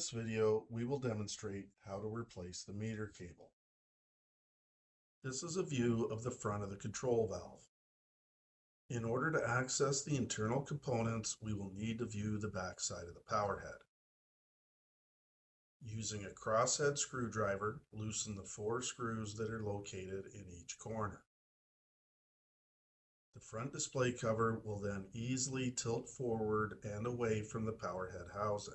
this video, we will demonstrate how to replace the meter cable. This is a view of the front of the control valve. In order to access the internal components, we will need to view the back side of the power head. Using a crosshead screwdriver, loosen the 4 screws that are located in each corner. The front display cover will then easily tilt forward and away from the power head housing.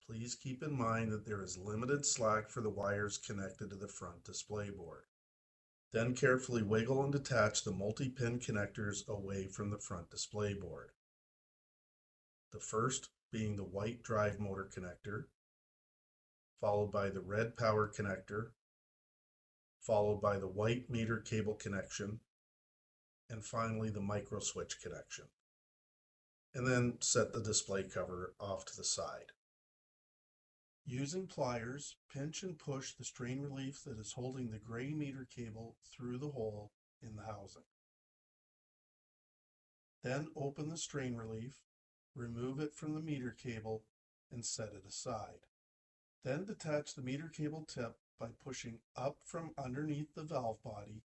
Please keep in mind that there is limited slack for the wires connected to the front display board. Then carefully wiggle and detach the multi-pin connectors away from the front display board. The first being the white drive motor connector, followed by the red power connector, followed by the white meter cable connection, and finally the micro switch connection. And then set the display cover off to the side. Using pliers, pinch and push the strain relief that is holding the gray meter cable through the hole in the housing. Then open the strain relief, remove it from the meter cable, and set it aside. Then detach the meter cable tip by pushing up from underneath the valve body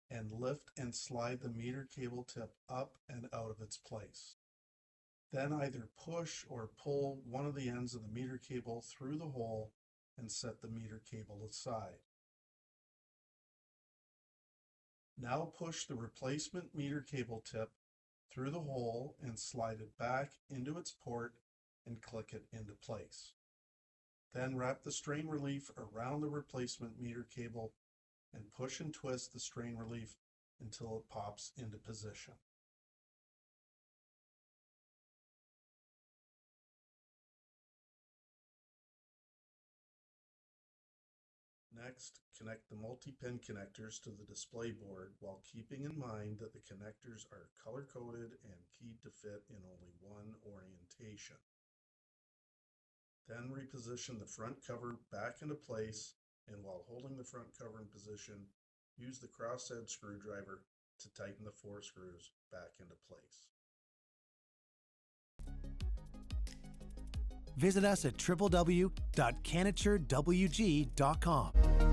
and lift and slide the meter cable tip up and out of its place. Then either push or pull one of the ends of the meter cable through the hole and set the meter cable aside. Now push the replacement meter cable tip through the hole and slide it back into its port and click it into place. Then wrap the strain relief around the replacement meter cable and push and twist the strain relief until it pops into position. Next, connect the multi-pin connectors to the display board while keeping in mind that the connectors are color-coded and keyed to fit in only one orientation. Then reposition the front cover back into place, and while holding the front cover in position, use the crosshead screwdriver to tighten the 4 screws back into place. Visit us at www.canaturewg.com.